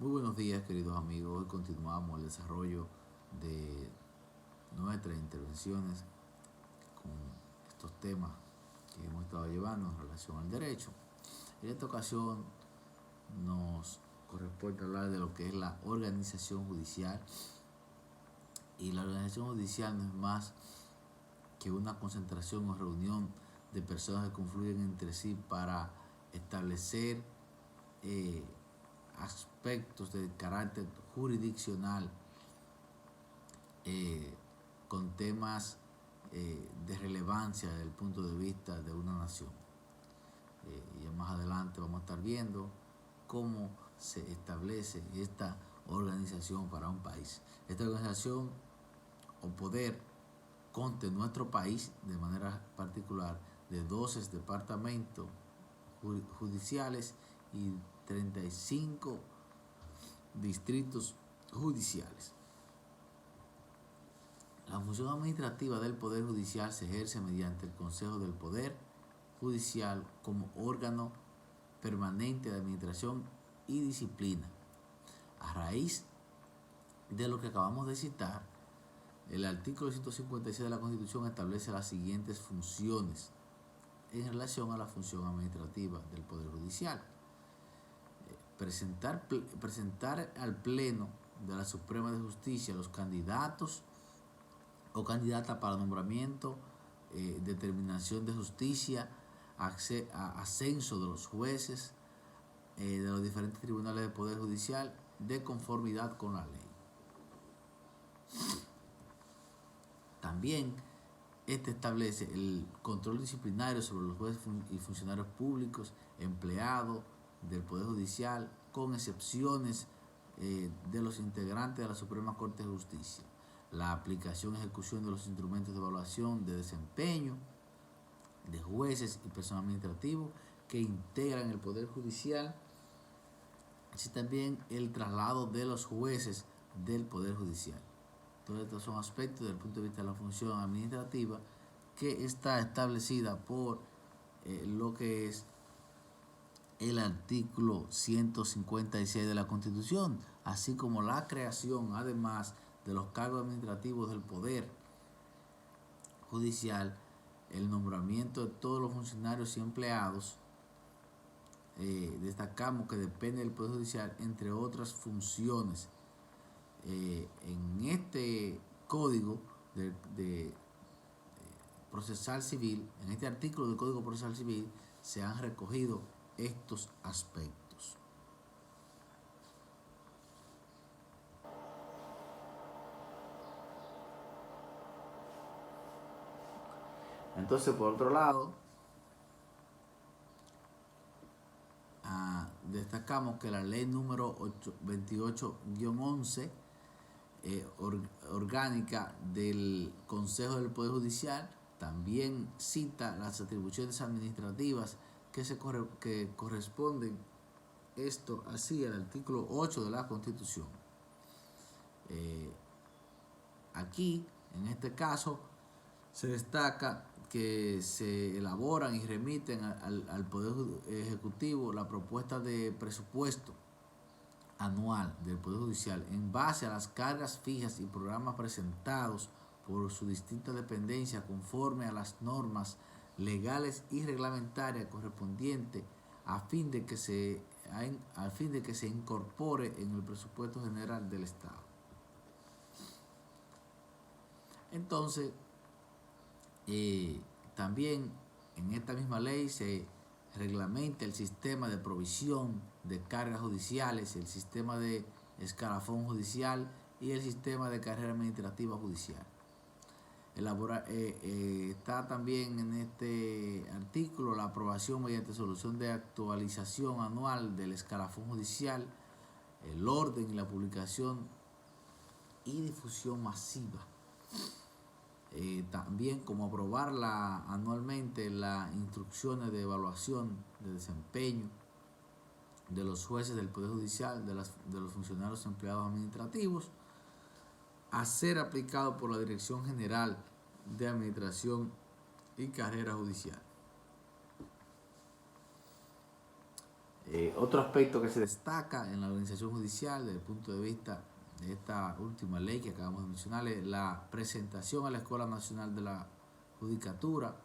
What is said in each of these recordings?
Muy buenos días, queridos amigos. Hoy continuamos el desarrollo de nuestras intervenciones con estos temas que hemos estado llevando en relación al derecho. En esta ocasión nos corresponde hablar de lo que es la organización judicial. Y la organización judicial no es más que una concentración o reunión de personas que confluyen entre sí para establecer aspectos de carácter jurisdiccional con temas de relevancia desde el punto de vista de una nación. Y más adelante vamos a estar viendo cómo se establece esta organización para un país. Esta organización o poder consta en nuestro país de manera particular de 12 departamentos judiciales y 35 distritos judiciales. La función administrativa del Poder Judicial se ejerce mediante el Consejo del Poder Judicial como órgano permanente de administración y disciplina. A raíz de lo que acabamos de citar, el artículo 156 de la Constitución establece las siguientes funciones en relación a la función administrativa del Poder Judicial. Presentar al Pleno de la Suprema de Justicia los candidatos o candidatas para nombramiento, determinación de justicia, ascenso de los jueces de los diferentes tribunales del Poder Judicial de conformidad con la ley. También establece el control disciplinario sobre los jueces y funcionarios públicos empleados del Poder Judicial, con excepciones de los integrantes de la Suprema Corte de Justicia. La aplicación y ejecución de los instrumentos de evaluación de desempeño de jueces y personal administrativo que integran el Poder Judicial, así también el traslado de los jueces del Poder Judicial. Todos estos son aspectos desde el punto de vista de la función administrativa que está establecida por lo que es el artículo 156 de la Constitución, así como la creación, además de los cargos administrativos del Poder Judicial, el nombramiento de todos los funcionarios y empleados. Destacamos que depende del Poder Judicial, entre otras funciones. En este código de procesal civil, en este artículo del Código Procesal Civil, se han recogido estos aspectos. Entonces, por otro lado, destacamos que la ley número 28-11 orgánica del Consejo del Poder Judicial también cita las atribuciones administrativas que corresponden esto así al artículo 8 de la Constitución. Aquí, en este caso, se destaca que se elaboran y remiten al Poder Ejecutivo la propuesta de presupuesto anual del Poder Judicial en base a las cargas fijas y programas presentados por sus distintas dependencias conforme a las normas legales y reglamentarias correspondientes a fin de que se incorpore en el presupuesto general del Estado. Entonces, también en esta misma ley se reglamenta el sistema de provisión de cargas judiciales, el sistema de escalafón judicial y el sistema de carrera administrativa judicial. Está también en este artículo la aprobación mediante solución de actualización anual del escalafón judicial, el orden y la publicación y difusión masiva. También como aprobar anualmente las instrucciones de evaluación de desempeño de los jueces del Poder Judicial, de los funcionarios empleados administrativos, a ser aplicado por la Dirección General de Administración y Carrera Judicial. Otro aspecto que se destaca en la organización judicial desde el punto de vista de esta última ley que acabamos de mencionar es la presentación a la Escuela Nacional de la Judicatura,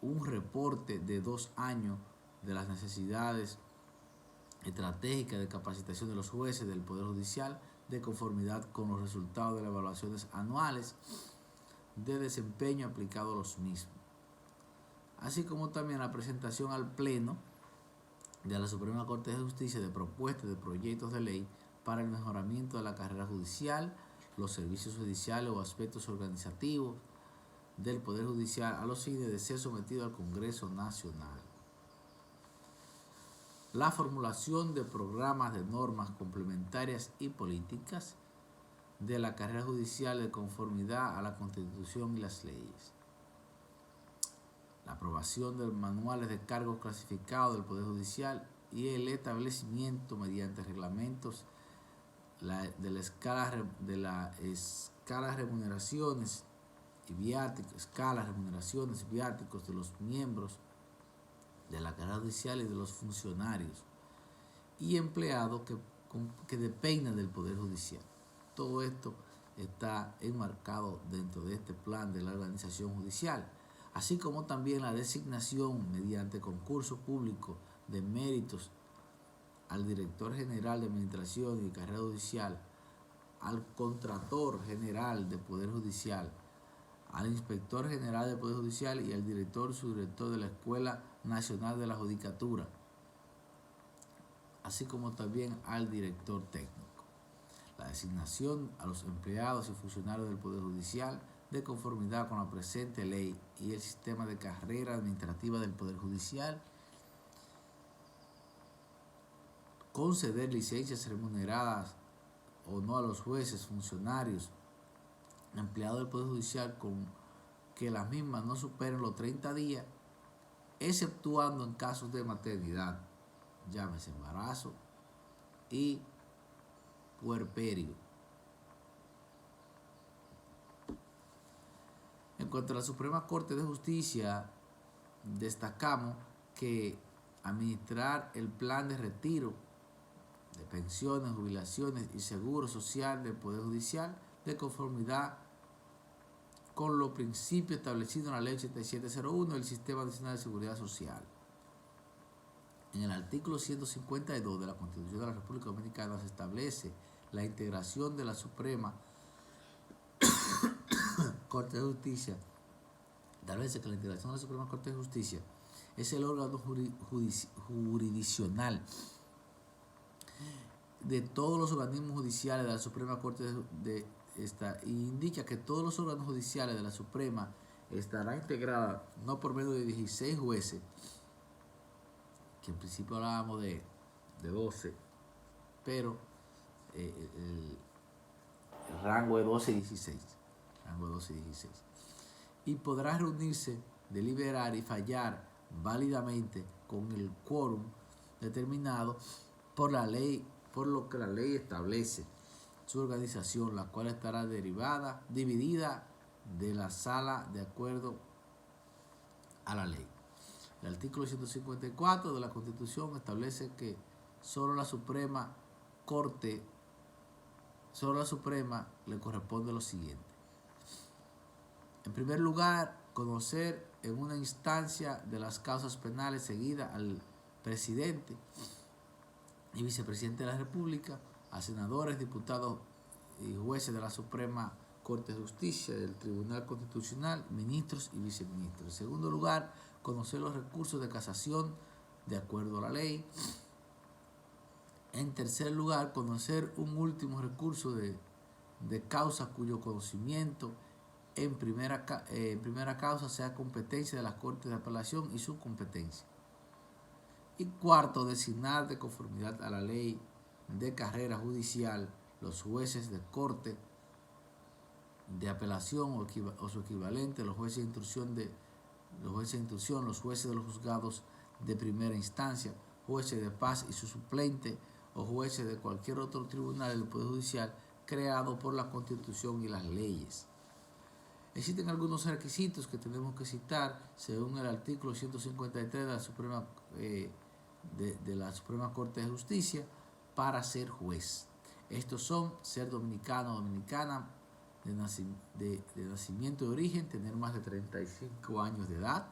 un reporte de 2 años de las necesidades estratégicas de capacitación de los jueces del Poder Judicial de conformidad con los resultados de las evaluaciones anuales de desempeño aplicado a los mismos, así como también la presentación al Pleno de la Suprema Corte de Justicia de propuestas de proyectos de ley para el mejoramiento de la carrera judicial, los servicios judiciales o aspectos organizativos del Poder Judicial a los fines de ser sometido al Congreso Nacional. La formulación de programas de normas complementarias y políticas de la carrera judicial de conformidad a la Constitución y las leyes. La aprobación de manuales de cargos clasificados del Poder Judicial y el establecimiento mediante reglamentos de la escala remuneraciones y viáticos de los miembros de la carrera judicial y de los funcionarios y empleados que dependen del Poder Judicial. Todo esto está enmarcado dentro de este plan de la organización judicial, así como también la designación mediante concurso público de méritos al director general de administración y carrera judicial, al contrator general del Poder Judicial, al inspector general del Poder Judicial y al director subdirector de la Escuela Nacional de la Judicatura, así como también al director técnico. La designación a los empleados y funcionarios del Poder Judicial de conformidad con la presente ley y el sistema de carrera administrativa del Poder Judicial, conceder licencias remuneradas o no a los jueces, funcionarios, empleados del Poder Judicial con que las mismas no superen los 30 días, exceptuando en casos de maternidad, llámese embarazo y puerperio. En cuanto a la Suprema Corte de Justicia, destacamos que administrar el plan de retiro de pensiones, jubilaciones y seguro social del Poder Judicial de conformidad con los principios establecidos en la Ley 8701 del Sistema Nacional de Seguridad Social. En el artículo 152 de la Constitución de la República Dominicana se establece la integración de la Suprema Corte de Justicia. Establece que la integración de la Suprema Corte de Justicia es el órgano jurisdiccional de todos los organismos judiciales de la Suprema Corte y indica que todos los órganos judiciales de la Suprema estarán integrados no por medio de 16 jueces, que en principio hablábamos de 12, pero el rango es 12 y 16. Y podrá reunirse, deliberar y fallar válidamente con el quórum determinado por la ley, por lo que la ley establece su organización, la cual estará dividida de la sala de acuerdo a la ley. El artículo 154 de la Constitución establece que solo la Suprema le corresponde lo siguiente. En primer lugar, conocer en una instancia de las causas penales seguidas al presidente y vicepresidente de la República, a senadores, diputados y jueces de la Suprema Corte de Justicia, del Tribunal Constitucional, ministros y viceministros. En segundo lugar, conocer los recursos de casación de acuerdo a la ley. En tercer lugar, conocer un último recurso de causa cuyo conocimiento en primera causa sea competencia de las Cortes de Apelación y su competencia. Y cuarto, designar de conformidad a la ley de carrera judicial los jueces de corte de apelación o su equivalente, los jueces de instrucción, los jueces de los juzgados de primera instancia, jueces de paz y su suplente o jueces de cualquier otro tribunal del Poder Judicial creado por la Constitución y las leyes. Existen algunos requisitos que tenemos que citar según el artículo 153 de la Suprema de la Suprema Corte de Justicia para ser juez. Estos son ser dominicano o dominicana de nacimiento y origen, tener más de 35 años de edad,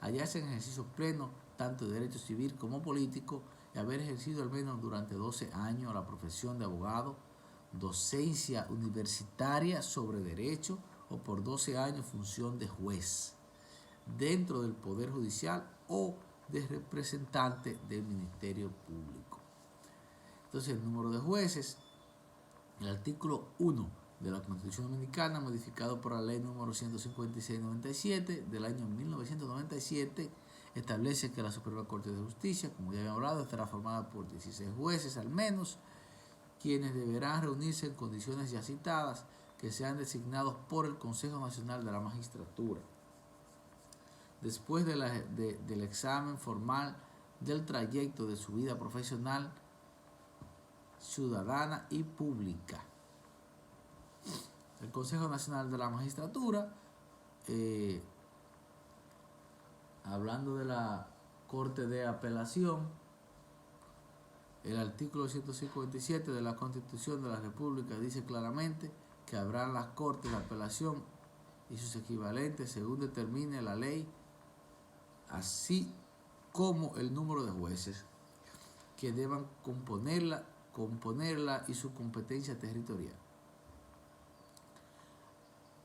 hallarse en ejercicio pleno tanto de derecho civil como político y haber ejercido al menos durante 12 años la profesión de abogado, docencia universitaria sobre derecho o por 12 años función de juez dentro del Poder Judicial o de representante del Ministerio Público. Entonces, el número de jueces, el artículo 1 de la Constitución Dominicana, modificado por la ley número 156/97 del año 1997, establece que la Suprema Corte de Justicia, como ya había hablado, estará formada por 16 jueces al menos, quienes deberán reunirse en condiciones ya citadas, que sean designados por el Consejo Nacional de la Magistratura. Después del examen formal del trayecto de su vida profesional, ciudadana y pública. El Consejo Nacional de la Magistratura, hablando de la Corte de Apelación, el artículo 157 de la Constitución de la República dice claramente que habrán las Cortes de Apelación y sus equivalentes según determine la ley, así como el número de jueces que deban componerla y su competencia territorial.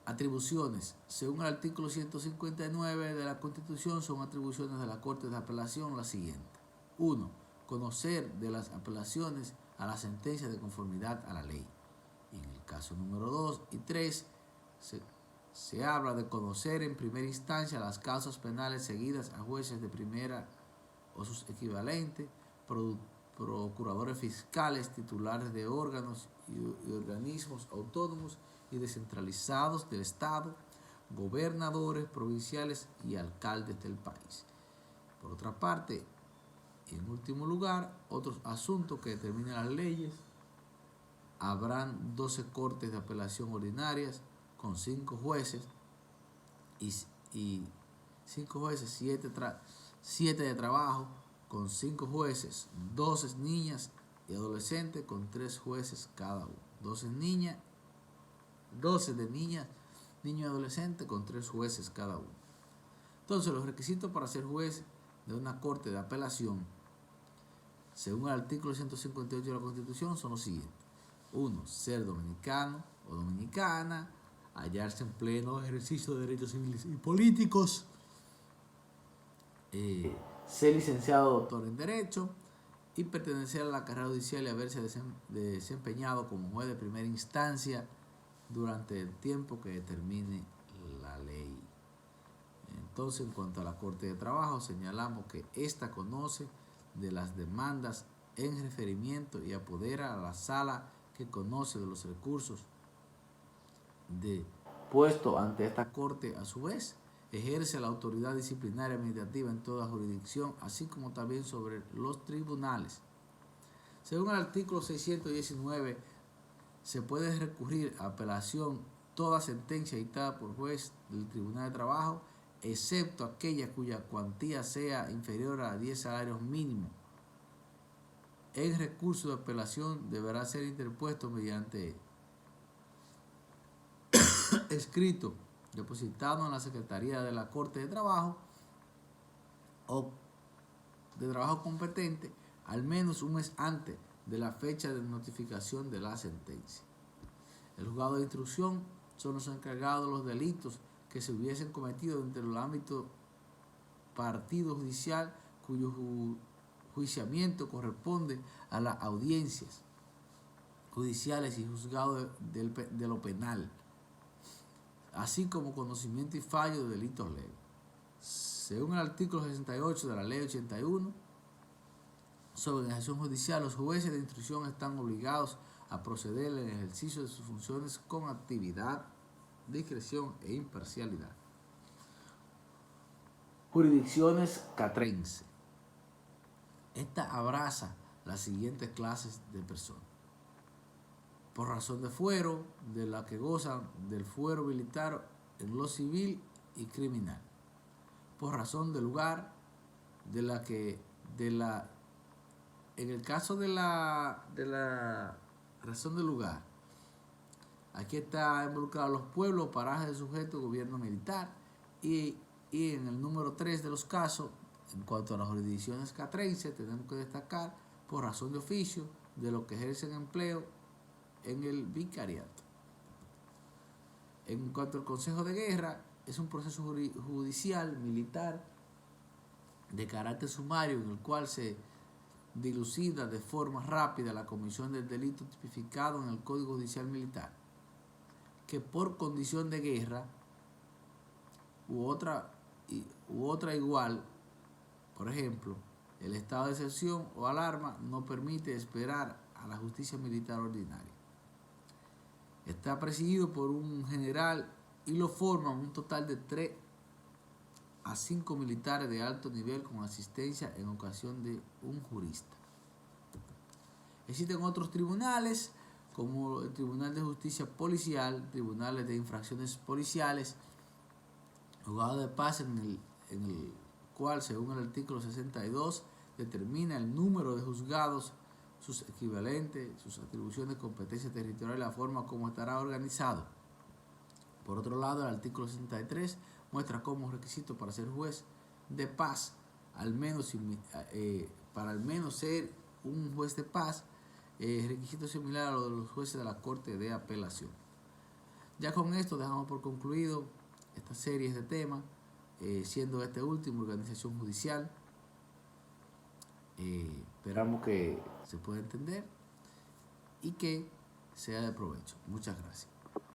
Atribuciones. Según el artículo 159 de la Constitución, son atribuciones de la Corte de Apelación las siguientes. 1. Conocer de las apelaciones a la sentencia de conformidad a la ley. Y en el caso número 2 y 3, se habla de conocer en primera instancia las causas penales seguidas a jueces de primera o sus equivalentes, procuradores fiscales, titulares de órganos y organismos autónomos y descentralizados del Estado, gobernadores provinciales y alcaldes del país. Por otra parte, y en último lugar, otros asuntos que determinan las leyes. Habrán 12 cortes de apelación ordinarias con 5 jueces y 5 jueces, 7 de trabajo con 5 jueces, 12 niñas y adolescentes con 3 jueces cada uno. 12 de niñas, niños y adolescentes con 3 jueces cada uno. Entonces, los requisitos para ser juez de una corte de apelación, según el artículo 158 de la Constitución, son los siguientes. 1. Ser dominicano o dominicana, hallarse en pleno ejercicio de derechos civiles y políticos, ser licenciado o doctor en Derecho y pertenecer a la carrera judicial y haberse desempeñado como juez de primera instancia durante el tiempo que determine la ley. Entonces, en cuanto a la Corte de Trabajo, señalamos que ésta conoce de las demandas en referimiento y apodera a la sala que conoce de los recursos puesto ante esta Corte. A su vez, ejerce la autoridad disciplinaria administrativa en toda jurisdicción, así como también sobre los tribunales. Según el artículo 619, se puede recurrir a apelación toda sentencia dictada por juez del Tribunal de Trabajo, excepto aquella cuya cuantía sea inferior a 10 salarios mínimos. El recurso de apelación deberá ser interpuesto mediante escrito depositado en la Secretaría de la Corte de Trabajo o de trabajo competente al menos un mes antes de la fecha de notificación de la sentencia. El juzgado de instrucción son los encargados de los delitos que se hubiesen cometido dentro del ámbito partido judicial, cuyo juiciamiento corresponde a las audiencias judiciales y juzgados de lo penal, así como conocimiento y fallo de delitos leves. Según el artículo 68 de la Ley 81 sobre la ejecución judicial, los jueces de instrucción están obligados a proceder en el ejercicio de sus funciones con actividad, discreción e imparcialidad. Jurisdicciones catrense. Esta abraza las siguientes clases de personas: por razón de fuero, de la que gozan del fuero militar en lo civil y criminal; por razón de lugar, de la En el caso de la razón del lugar, aquí está involucrado los pueblos, parajes de sujeto, gobierno militar, y en el número 3 de los casos, en cuanto a las jurisdicciones castrenses, tenemos que destacar por razón de oficio de los que ejercen empleo en el vicariato. En cuanto al Consejo de Guerra, es un proceso judicial militar de carácter sumario en el cual se dilucida de forma rápida la comisión del delito tipificado en el Código Judicial Militar, que por condición de guerra u otra igual, por ejemplo, el estado de excepción o alarma, no permite esperar a la justicia militar ordinaria. Está presidido por un general y lo forman un total de 3 a 5 militares de alto nivel con asistencia en ocasión de un jurista. Existen otros tribunales como el Tribunal de Justicia Policial, tribunales de infracciones policiales, juzgado de paz en el cual, según el artículo 62, determina el número de juzgados, sus equivalentes, sus atribuciones, competencias territoriales y la forma como estará organizado. Por otro lado, el artículo 63 muestra como requisito para ser juez de paz, para al menos ser un juez de paz, requisito similar a lo de los jueces de la Corte de Apelación. Ya con esto dejamos por concluido esta serie de temas, siendo este último organización judicial. Esperamos que se pueda entender y que sea de provecho. Muchas gracias.